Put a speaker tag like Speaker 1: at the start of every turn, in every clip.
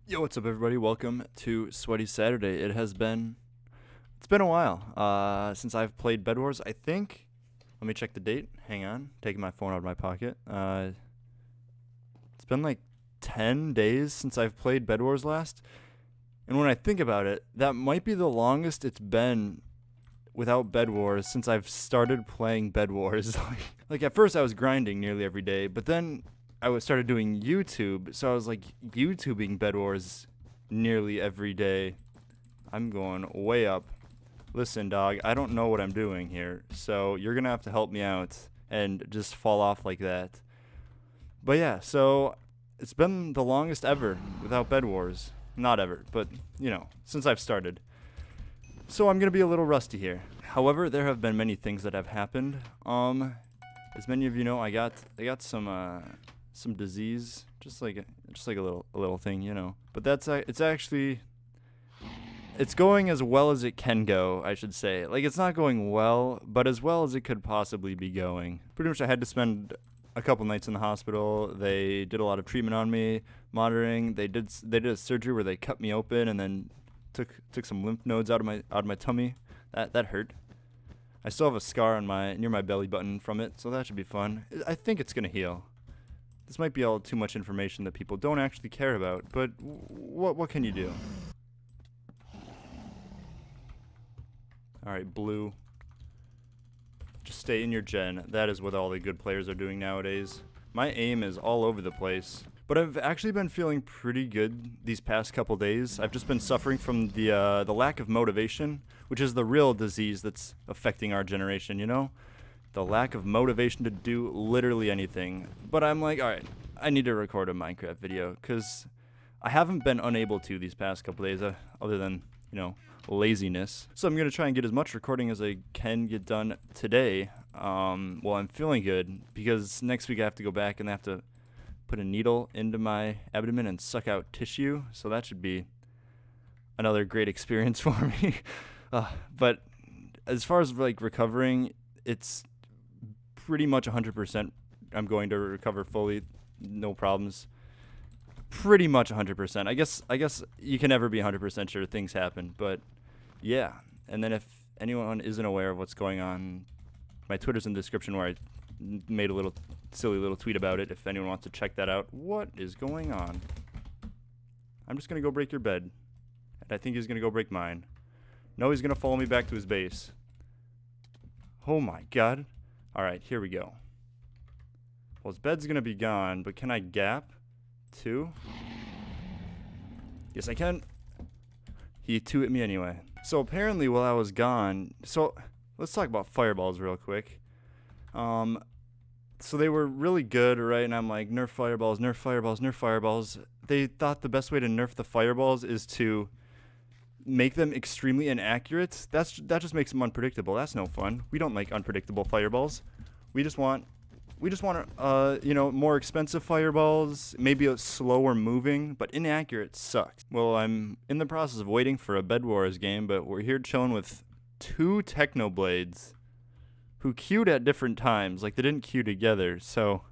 Speaker 1: Yo, what's up, everybody? Welcome to Sweaty Saturday. It's been a while since I've played Bedwars. I think. Let me check the date. Hang on, taking my phone out of my pocket. It's been like 10 days since I've played Bedwars last. And when I think about it, that might be the longest it's been without Bedwars since I've started playing Bedwars. Like at first I was grinding nearly every day, but then started doing YouTube, so I was like YouTubing Bedwars nearly every day. I'm going way up. Listen, dog, I don't know what I'm doing here, so you're gonna have to help me out and just fall off like that. But yeah, so it's been the longest ever without Bedwars. Not ever, but since I've started. So I'm gonna be a little rusty here. However, there have been many things that have happened. As many of you know, I got some disease, just like a little thing. But it's going as well as it can go, I should say. Like, it's not going well, but as well as it could possibly be going. Pretty much I had to spend a couple nights in the hospital. They did a lot of treatment on me, monitoring. They did a surgery where they cut me open and then took some lymph nodes out of my tummy. That hurt. I still have a scar on near my belly button from it, so that should be fun. I think it's gonna heal. This might be all too much information that people don't actually care about, but what can you do? Alright, blue. Just stay in your gen. That is what all the good players are doing nowadays. My aim is all over the place. But I've actually been feeling pretty good these past couple days. I've just been suffering from the lack of motivation, which is the real disease that's affecting our generation, The lack of motivation to do literally anything. But I'm like, alright, I need to record a Minecraft video, because I haven't been unable to these past couple days, other than, laziness. So I'm going to try and get as much recording as I can get done today, while I'm feeling good, because next week I have to go back and I have to put a needle into my abdomen and suck out tissue, so that should be another great experience for me. But as far as like recovering, it's pretty much 100%. I'm going to recover fully, no problems. Pretty much 100%. I guess you can never be 100% sure. Things happen, but yeah. And then if anyone isn't aware of what's going on, my Twitter's in the description, where I made a silly little tweet about it. If anyone wants to check that out, what is going on? I'm just gonna go break your bed, and I think he's gonna go break mine. No, he's gonna follow me back to his base. Oh my god. Alright, here we go. Well, his bed's gonna be gone, but can I gap too? Yes, I can. He 2-hit me anyway. So apparently while I was gone, so let's talk about fireballs real quick. So they were really good, right? And I'm like, nerf fireballs, nerf fireballs, nerf fireballs. They thought the best way to nerf the fireballs is to make them extremely inaccurate. That just makes them unpredictable. That's no fun. We don't like unpredictable fireballs. We just want more expensive fireballs, maybe a slower moving, but inaccurate sucks. Well, I'm in the process of waiting for a Bedwars game, but we're here chilling with 2 Technoblades who queued at different times. Like, they didn't queue together, so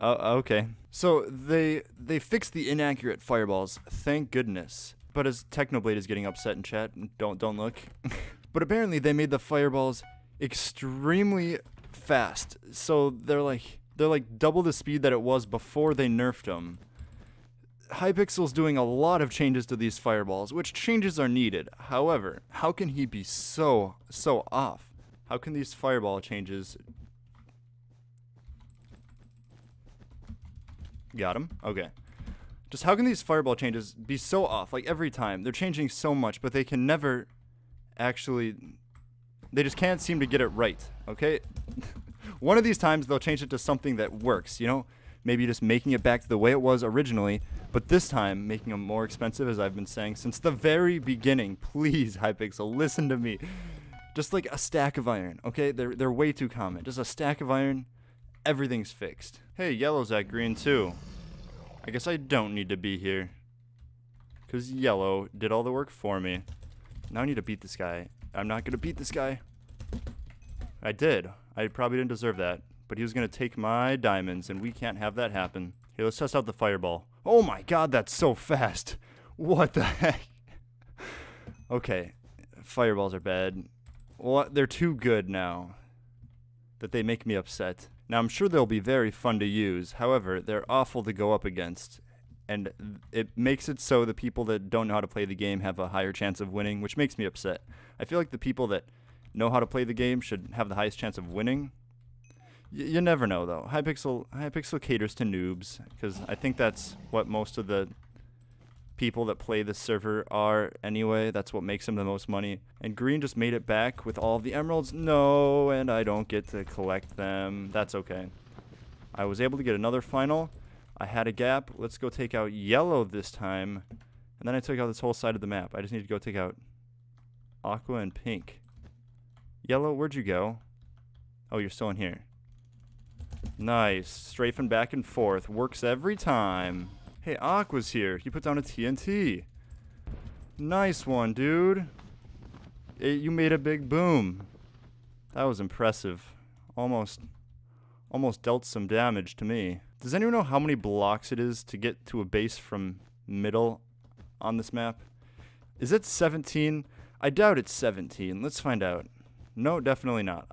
Speaker 1: okay. So they fixed the inaccurate fireballs, thank goodness. But as Technoblade is getting upset in chat, don't look. But apparently they made the fireballs extremely fast. So they're like double the speed that it was before they nerfed them. Hypixel's doing a lot of changes to these fireballs, which changes are needed. However, how can he be so off? How can these fireball changes... Got him? Okay. Just how can these fireball changes be so off? Like, every time. They're changing so much, but they can never actually... They just can't seem to get it right, okay? One of these times, they'll change it to something that works, Maybe just making it back to the way it was originally, but this time, making them more expensive, as I've been saying since the very beginning. Please, Hypixel, listen to me. Just like a stack of iron, okay? They're way too common. Just a stack of iron, everything's fixed. Hey, yellow's at green too. I guess I don't need to be here, because yellow did all the work for me. Now I need to beat this guy. I'm not going to beat this guy. I did. I probably didn't deserve that. But he was going to take my diamonds, and we can't have that happen. Here, let's test out the fireball. Oh my god, that's so fast. What the heck? Okay, fireballs are bad. Well, they're too good now that they make me upset. Now, I'm sure they'll be very fun to use. However, they're awful to go up against. And it makes it so the people that don't know how to play the game have a higher chance of winning, which makes me upset. I feel like the people that know how to play the game should have the highest chance of winning. You never know, though. Hypixel caters to noobs, because I think that's what most of the people that play this server are anyway. That's what makes them the most money. And green just made it back with all of the emeralds. No, and I don't get to collect them. That's okay. I was able to get another final. I had a gap. Let's go take out yellow this time. And then I took out this whole side of the map. I just need to go take out aqua and pink. Yellow, where'd you go? Oh, you're still in here. Nice. Strafing back and forth. Works every time. Hey, Aqua's here. He put down a TNT. Nice one, dude. You made a big boom. That was impressive. Almost dealt some damage to me. Does anyone know how many blocks it is to get to a base from middle on this map? Is it 17? I doubt it's 17. Let's find out. No, definitely not.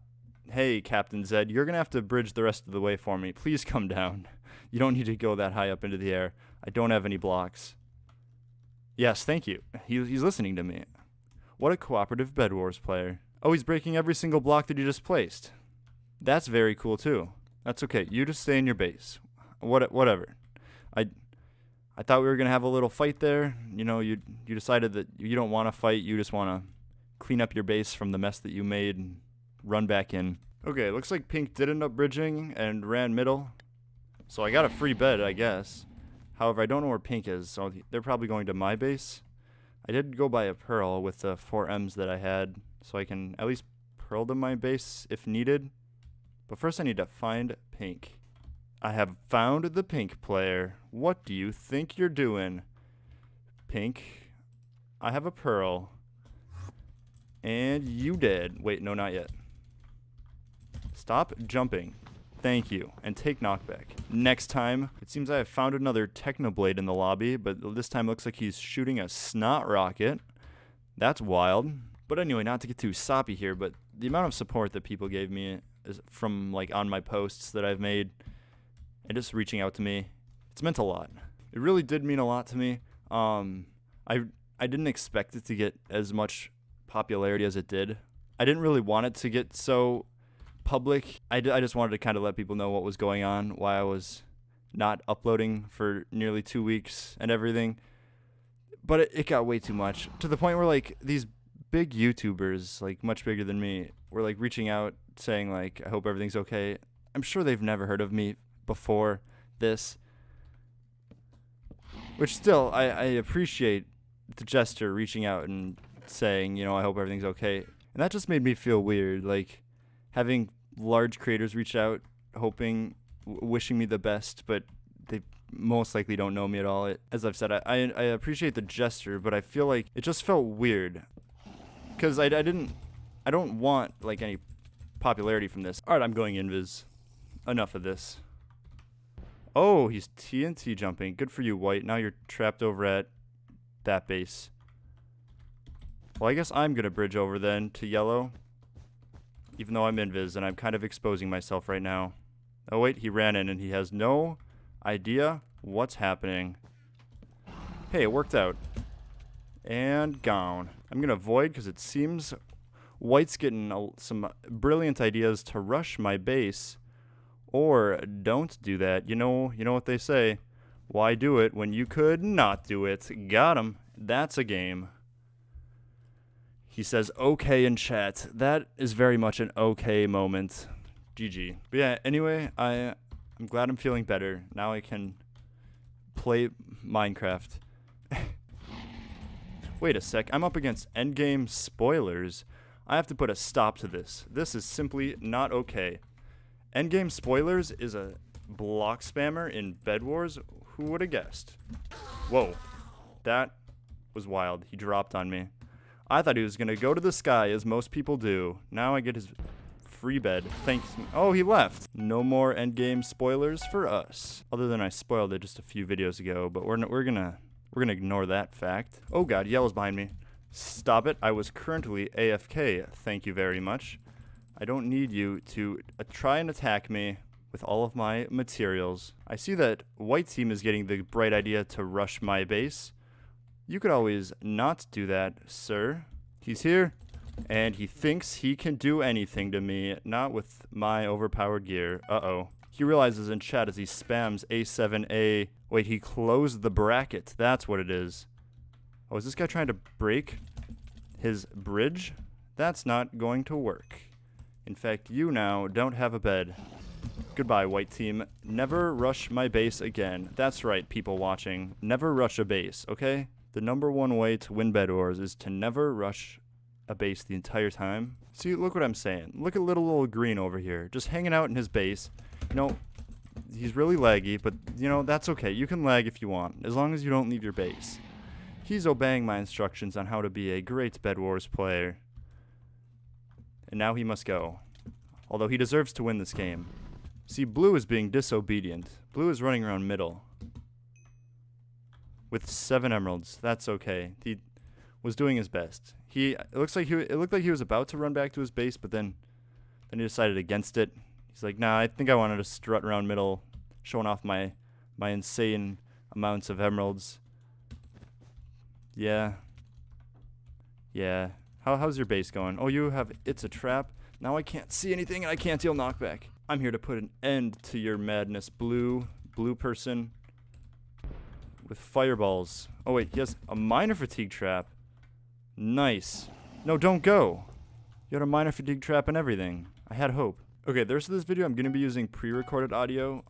Speaker 1: Hey, Captain Zed, you're going to have to bridge the rest of the way for me. Please come down. You don't need to go that high up into the air. I don't have any blocks. Yes, thank you. He's listening to me. What a cooperative Bedwars player. Oh, he's breaking every single block that you just placed. That's very cool, too. That's okay. You just stay in your base. Whatever. I thought we were going to have a little fight there. You know, you decided that you don't want to fight. You just want to clean up your base from the mess that you made and run back in. Okay, looks like pink did end up bridging and ran middle. So I got a free bed, I guess. However, I don't know where pink is, so they're probably going to my base. I did go buy a pearl with the 4 M's that I had, so I can at least pearl to my base if needed. But first I need to find pink. I have found the pink player. What do you think you're doing? Pink, I have a pearl. And you did. Wait, no, not yet. Stop jumping. Thank you. And take knockback. Next time, it seems I have found another Technoblade in the lobby, but this time looks like he's shooting a snot rocket. That's wild. But anyway, not to get too soppy here, but the amount of support that people gave me is from, like, on my posts that I've made and just reaching out to me, it's meant a lot. It really did mean a lot to me. I didn't expect it to get as much popularity as it did. I didn't really want it to get so public. I just wanted to kind of let people know what was going on, why I was not uploading for nearly 2 weeks and everything. But it got way too much, to the point where, like, these big YouTubers, like much bigger than me, were like reaching out saying, like, I hope everything's okay. I'm sure they've never heard of me before this, which still I appreciate the gesture, reaching out and saying, you know, I hope everything's okay. And that just made me feel weird, like having large creators reach out, hoping, wishing me the best, but they most likely don't know me at all. As I've said, I appreciate the gesture, but I feel like it just felt weird, because I don't want, like, any popularity from this. Alright, I'm going invis. Enough of this. Oh, he's TNT jumping. Good for you, white. Now you're trapped over at that base. Well, I guess I'm going to bridge over then to yellow, even though I'm invis, and I'm kind of exposing myself right now. Oh, wait, he ran in, and he has no idea what's happening. Hey, it worked out. And gone. I'm going to avoid, because it seems white's getting some brilliant ideas to rush my base. Or don't do that. You know what they say. Why do it when you could not do it? Got him. That's a game. He says okay in chat. That is very much an okay moment. GG. But yeah, anyway, I'm glad I'm feeling better. Now I can play Minecraft. Wait a sec. I'm up against endgame spoilers. I have to put a stop to this. This is simply not okay. Endgame spoilers is a block spammer in Bedwars. Who would have guessed? Whoa. That was wild. He dropped on me. I thought he was going to go to the sky, as most people do. Now I get his free bed. Thanks. Oh, he left. No more endgame spoilers for us. Other than I spoiled it just a few videos ago, but we're gonna ignore that fact. Oh God, yellow's behind me. Stop it. I was currently AFK. Thank you very much. I don't need you to try and attack me with all of my materials. I see that white team is getting the bright idea to rush my base. You could always not do that, sir. He's here, and he thinks he can do anything to me, not with my overpowered gear. Uh-oh. He realizes in chat as he spams A7A. Wait, he closed the bracket. That's what it is. Oh, is this guy trying to break his bridge? That's not going to work. In fact, you now don't have a bed. Goodbye, white team. Never rush my base again. That's right, people watching. Never rush a base, okay? The #1 way to win Bed Wars is to never rush a base the entire time. See, look what I'm saying. Look at little green over here, just hanging out in his base. You know, he's really laggy, but, you know, that's okay. You can lag if you want, as long as you don't leave your base. He's obeying my instructions on how to be a great Bed Wars player. And now he must go. Although he deserves to win this game. See, blue is being disobedient. Blue is running around middle. With 7 emeralds. That's okay. He was doing his best. It looked like he was about to run back to his base, but then he decided against it. He's like, nah, I think I wanted to strut around middle, showing off my insane amounts of emeralds. Yeah. Yeah. How's your base going? Oh, it's a trap. Now I can't see anything and I can't deal knockback. I'm here to put an end to your madness, blue person with fireballs. Oh wait, he has a minor fatigue trap. Nice. No, don't go. You had a minor fatigue trap and everything. I had hope. Okay, the rest of this video I'm gonna be using pre-recorded audio.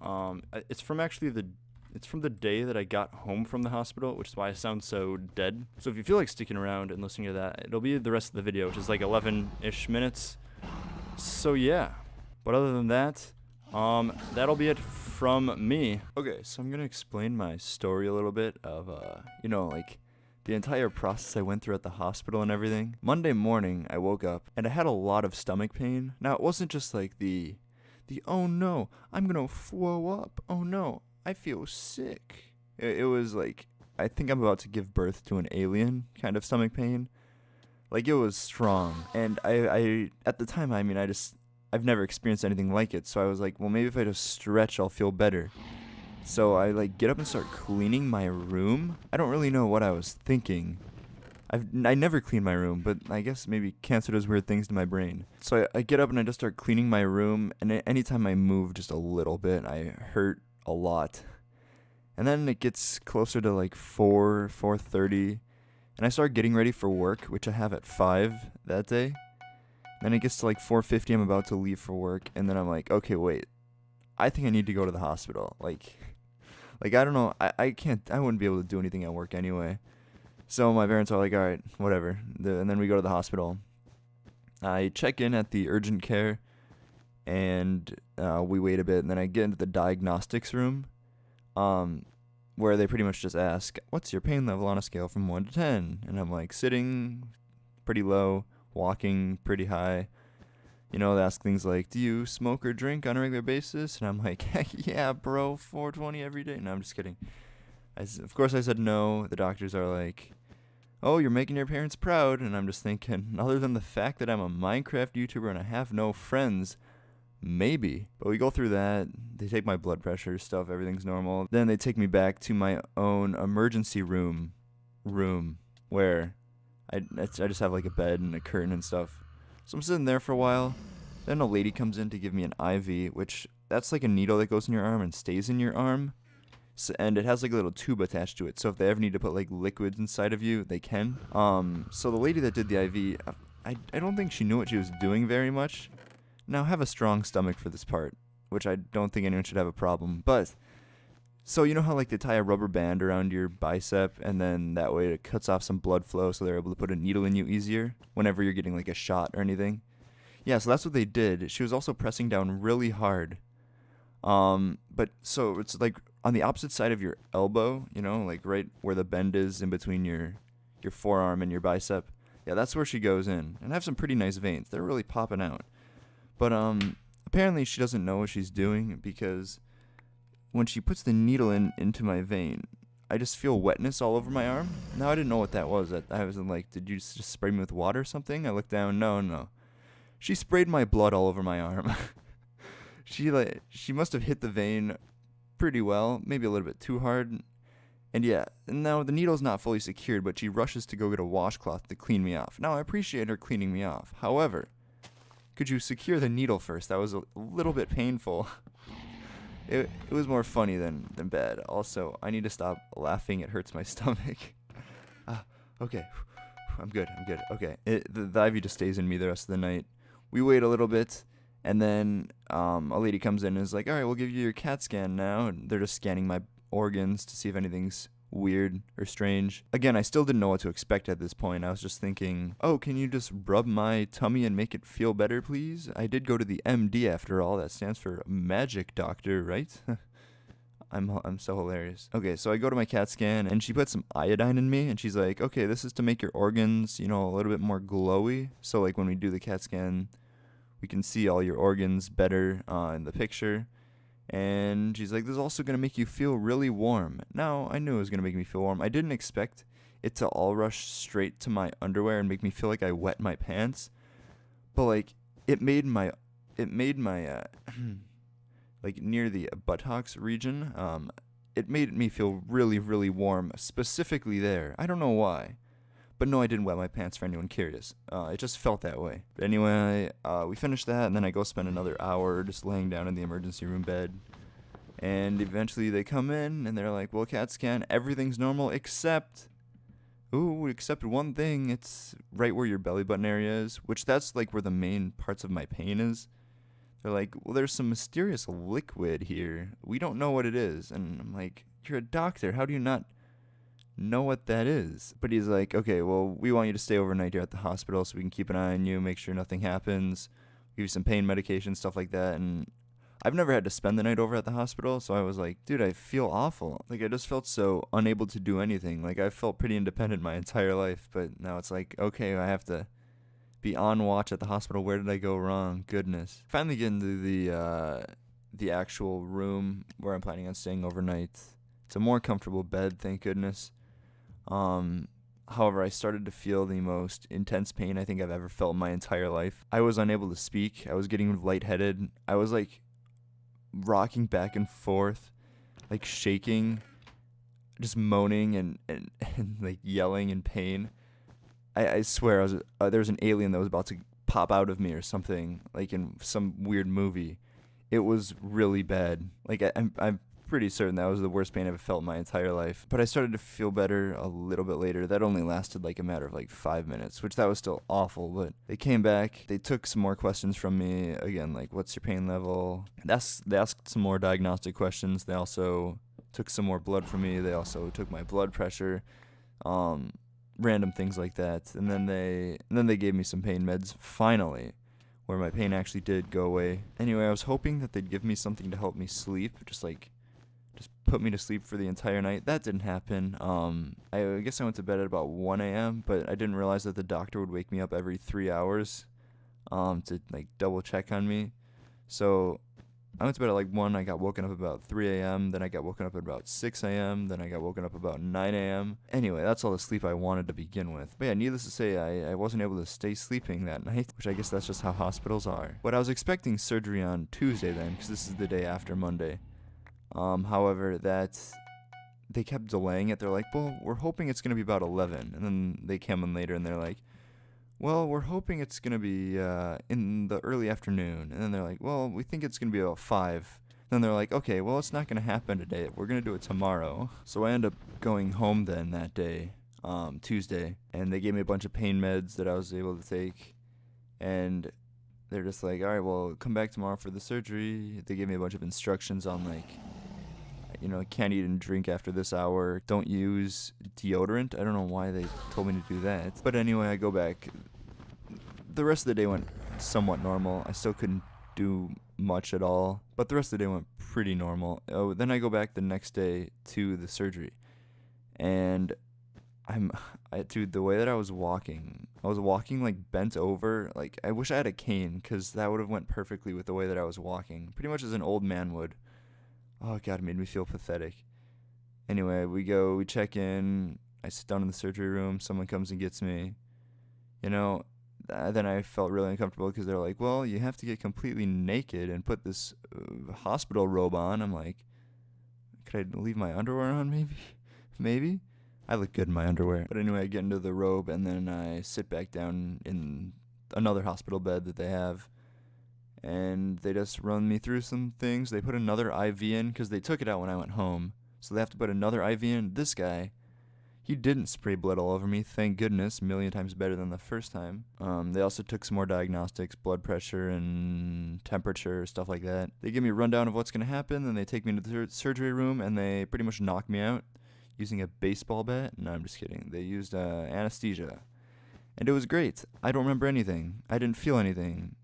Speaker 1: It's from the day that I got home from the hospital, which is why I sound so dead. So if you feel like sticking around and listening to that, it'll be the rest of the video, which is like 11-ish minutes. So yeah. But other than that, that'll be it from me. Okay, so I'm gonna explain my story a little bit of, you know, like the entire process I went through at the hospital and everything. Monday morning, I woke up and I had a lot of stomach pain. Now, it wasn't just like the oh no, I'm gonna throw up. Oh no, I feel sick. It was like, I think I'm about to give birth to an alien kind of stomach pain. Like, it was strong. And I at the time, I mean, I've never experienced anything like it. So I was like, well, maybe if I just stretch, I'll feel better. So I like get up and start cleaning my room. I don't really know what I was thinking. I never clean my room, but I guess maybe cancer does weird things to my brain. So I get up and I just start cleaning my room. And anytime I move just a little bit, I hurt a lot. And then it gets closer to like 4:30. And I start getting ready for work, which I have at 5 that day. Then it gets to like 4:50, I'm about to leave for work, and then I'm like, okay, wait, I think I need to go to the hospital. Like I don't know, I wouldn't be able to do anything at work anyway. So my parents are like, all right, whatever. And then we go to the hospital. I check in at the urgent care, and we wait a bit, and then I get into the diagnostics room, where they pretty much just ask, what's your pain level on a scale from 1 to 10? And I'm like, sitting pretty low, walking pretty high. You know, they ask things like, do you smoke or drink on a regular basis? And I'm like, heck yeah, bro, 420 every day. No, I'm just kidding. Of course I said no. The doctors are like, oh, you're making your parents proud. And I'm just thinking, other than the fact that I'm a Minecraft YouTuber and I have no friends, maybe. But we go through that. They take my blood pressure stuff. Everything's normal. Then they take me back to my own emergency room where I just have like a bed and a curtain and stuff. So I'm sitting there for a while. Then a lady comes in to give me an IV, which that's like a needle that goes in your arm and stays in your arm. So, and it has like a little tube attached to it. So if they ever need to put like liquids inside of you, they can. So the lady that did the IV, I don't think she knew what she was doing very much. Now, I have a strong stomach for this part, which I don't think anyone should have a problem. But, so you know how like they tie a rubber band around your bicep and then that way it cuts off some blood flow so they're able to put a needle in you easier whenever you're getting like a shot or anything? Yeah, so that's what they did. She was also pressing down really hard. But so it's like on the opposite side of your elbow, you know, like right where the bend is in between your forearm and your bicep. Yeah, that's where she goes in. And I have some pretty nice veins. They're really popping out. But apparently she doesn't know what she's doing, because when she puts the needle into my vein, I just feel wetness all over my arm. Now, I didn't know what that was. I was like, did you just spray me with water or something? I looked down. No. She sprayed my blood all over my arm. She must have hit the vein pretty well, maybe a little bit too hard. And yeah, and now the needle's not fully secured, but she rushes to go get a washcloth to clean me off. Now, I appreciate her cleaning me off. However, could you secure the needle first? That was a little bit painful. It was more funny than bad. Also, I need to stop laughing. It hurts my stomach. Okay. I'm good. Okay. The IV just stays in me the rest of the night. We wait a little bit, and then a lady comes in and is like, all right, we'll give you your CAT scan now. And they're just scanning my organs to see if anything's weird or strange. Again, I still didn't know what to expect at this point. I was just thinking, oh, can you just rub my tummy and make it feel better, please? I did go to the MD after all. That stands for magic doctor, right? I'm so hilarious. Okay, so I go to my CAT scan, and she put some iodine in me, and she's like, okay, this is to make your organs, a little bit more glowy. So, like, when we do the CAT scan, we can see all your organs better in the picture. And she's like, this is also going to make you feel really warm. Now, I knew it was going to make me feel warm. I didn't expect it to all rush straight to my underwear and make me feel like I wet my pants. But, like, it made my like, near the buttocks region, it made me feel really, really warm, specifically there. I don't know why. But no, I didn't wet my pants, for anyone curious. It just felt that way. But anyway, we finished that, and then I go spend another hour just laying down in the emergency room bed. And eventually they come in, and they're like, well, CAT scan, everything's normal except one thing. It's right where your belly button area is, which that's like where the main parts of my pain is. They're like, well, there's some mysterious liquid here. We don't know what it is. And I'm like, you're a doctor. How do you not know what that is? But he's like, okay, well, we want you to stay overnight here at the hospital so we can keep an eye on you, make sure nothing happens, give you some pain medication, stuff like that. And I've never had to spend the night over at the hospital, so I was like, dude, I feel awful. Like, I just felt so unable to do anything. Like, I felt pretty independent my entire life, but now it's like, okay, I have to be on watch at the hospital. Where did I go wrong? Goodness. Finally get into the actual room where I'm planning on staying overnight. It's a more comfortable bed, thank goodness. However, I started to feel the most intense pain I think I've ever felt in my entire life. I was unable to speak. I was getting lightheaded. I was like rocking back and forth, like shaking, just moaning and like yelling in pain. I swear there was an alien that was about to pop out of me or something, like in some weird movie. It was really bad. Like, I'm pretty certain that was the worst pain I've ever felt in my entire life. But I started to feel better a little bit later. That only lasted like a matter of like 5 minutes, which that was still awful. But they came back. They took some more questions from me. Again, like, what's your pain level? They asked some more diagnostic questions. They also took some more blood from me. They also took my blood pressure. Random things like that. And then they gave me some pain meds, finally, where my pain actually did go away. Anyway, I was hoping that they'd give me something to help me sleep, just put me to sleep for the entire night. That didn't happen. I guess I went to bed at about 1 a.m., but I didn't realize that the doctor would wake me up every 3 hours to like double check on me. So I went to bed at like 1, I got woken up about 3 a.m., then I got woken up at about 6 a.m., then I got woken up about 9 a.m. Anyway, that's all the sleep I wanted to begin with. But yeah, needless to say, I wasn't able to stay sleeping that night, which I guess that's just how hospitals are. But I was expecting surgery on Tuesday then, because this is the day after Monday. However, they kept delaying it. They're like, well, we're hoping it's going to be about 11. And then they came in later and they're like, well, we're hoping it's going to be in the early afternoon. And then they're like, well, we think it's going to be about 5. Then they're like, okay, well, it's not going to happen today. We're going to do it tomorrow. So I ended up going home then that day, Tuesday. And they gave me a bunch of pain meds that I was able to take. And they're just like, all right, well, come back tomorrow for the surgery. They gave me a bunch of instructions on, like, can't eat and drink after this hour. Don't use deodorant. I don't know why they told me to do that. But anyway, I go back. The rest of the day went somewhat normal. I still couldn't do much at all, but the rest of the day went pretty normal. Oh, then I go back the next day to the surgery. And Dude, the way that I was walking like bent over. Like, I wish I had a cane, because that would have went perfectly with the way that I was walking. Pretty much as an old man would. Oh, God, it made me feel pathetic. Anyway, we check in. I sit down in the surgery room. Someone comes and gets me. You know, then I felt really uncomfortable because they're like, well, you have to get completely naked and put this hospital robe on. I'm like, could I leave my underwear on maybe? Maybe? I look good in my underwear. But anyway, I get into the robe, and then I sit back down in another hospital bed that they have. And they just run me through some things. They put another IV in because they took it out when I went home. So they have to put another IV in. This guy, he didn't spray blood all over me, thank goodness, a million times better than the first time. They also took some more diagnostics, blood pressure and temperature, stuff like that. They give me a rundown of what's going to happen, then they take me into the surgery room, and they pretty much knock me out using a baseball bat. No, I'm just kidding. They used anesthesia, and it was great. I don't remember anything. I didn't feel anything.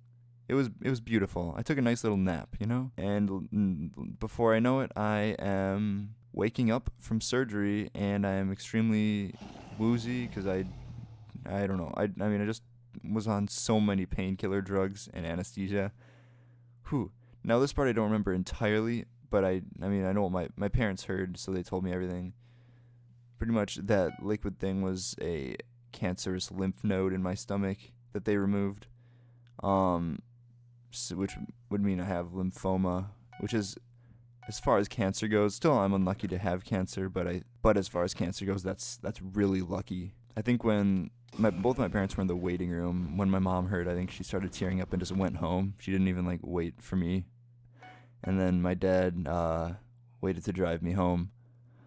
Speaker 1: It was beautiful. I took a nice little nap, you know? And before I know it, I am waking up from surgery, and I am extremely woozy because I don't know. I mean, I just was on so many painkiller drugs and anesthesia. Whew. Now, this part I don't remember entirely, but I mean, I know what my parents heard, so they told me everything. Pretty much that liquid thing was a cancerous lymph node in my stomach that they removed, which would mean I have lymphoma, which is, as far as cancer goes, still I'm unlucky to have cancer, but as far as cancer goes, that's really lucky. I think when both my parents were in the waiting room, when my mom heard, I think she started tearing up and just went home. She didn't even wait for me. And then my dad waited to drive me home.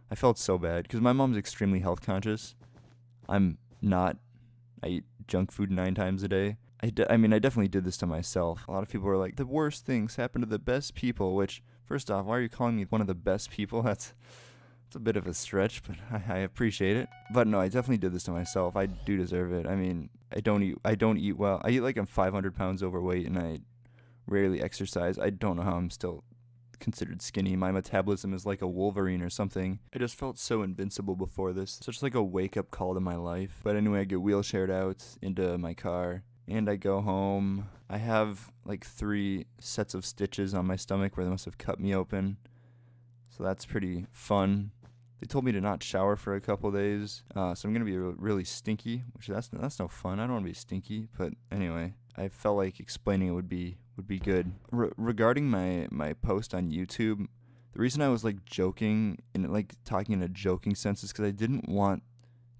Speaker 1: I felt so bad because my mom's extremely health conscious. I'm not. I eat junk food 9 times a day. I mean, I definitely did this to myself. A lot of people were like, the worst things happen to the best people, which, first off, why are you calling me one of the best people? It's a bit of a stretch, but I appreciate it. But no, I definitely did this to myself. I do deserve it. I mean, I don't eat well. I eat like I'm 500 pounds overweight, and I rarely exercise. I don't know how I'm still considered skinny. My metabolism is like a Wolverine or something. I just felt so invincible before this. Such like a wake-up call to my life. But anyway, I get wheelchaired out into my car, and I go home. I have like 3 sets of stitches on my stomach where they must have cut me open. So that's pretty fun. They told me to not shower for a couple days, so I'm going to be really stinky, which that's no fun. I don't want to be stinky, but anyway, I felt like explaining it would be good. Regarding my post on YouTube, the reason I was joking and talking in a joking sense is because I didn't want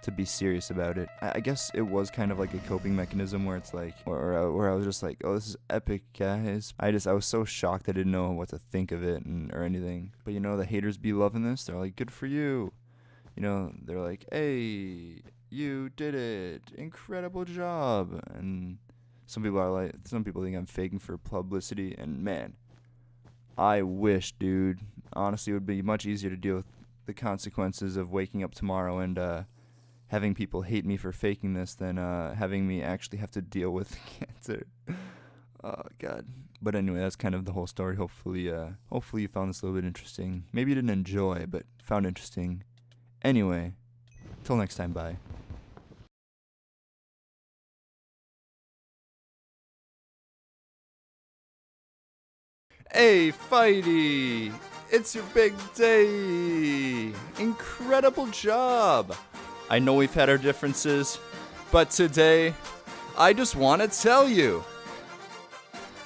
Speaker 1: to be serious about it. I guess it was kind of like a coping mechanism where it's where I was just like, oh, this is epic, guys. I was so shocked I didn't know what to think of it or anything. But the haters be loving this. They're like, good for you. They're like, hey, you did it, incredible job. And some people think I'm faking for publicity. And man, I wish, dude. Honestly, it would be much easier to deal with the consequences of waking up tomorrow and having people hate me for faking this than having me actually have to deal with cancer. Oh, God. But anyway, that's kind of the whole story. Hopefully you found this a little bit interesting. Maybe you didn't enjoy, but found interesting. Anyway, till next time, bye. Hey, Fighty! It's your big day! Incredible job! I know we've had our differences, but today, I just want to tell you.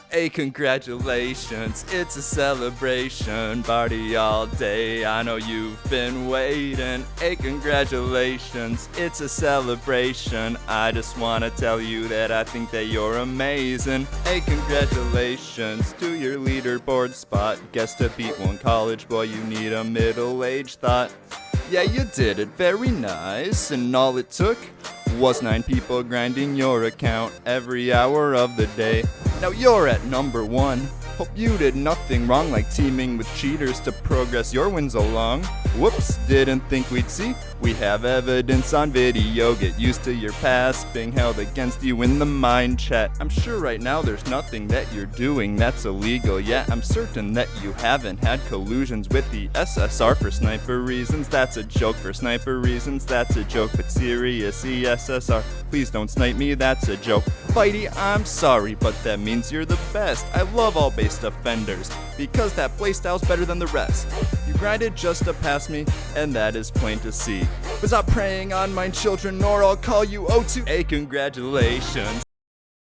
Speaker 1: Hey, congratulations, it's a celebration, party all day, I know you've been waiting. Hey, congratulations, it's a celebration, I just want to tell you that I think that you're amazing. Hey, congratulations to your leaderboard spot, guess to beat one college boy you need a middle-aged thought. Yeah, you did it, very nice, and all it took was 9 people grinding your account every hour of the day. Now you're at number 1, Hope you did nothing wrong, like teaming with cheaters to progress your wins along. Whoops, didn't think we'd see. We have evidence on video. Get used to your past being held against you in the mind chat. I'm sure right now there's nothing that you're doing that's illegal. Yeah, I'm certain that you haven't had collusions with the SSR for sniper reasons. That's a joke. For sniper reasons, that's a joke. But serious SSR, please don't snipe me, that's a joke. Fighty, I'm sorry, but that means you're the best. I love all based offenders, because that playstyle's better than the rest. You grinded just to pass me, and that is plain to see. But stop preying on my children, or I'll call you O2. Hey, congratulations.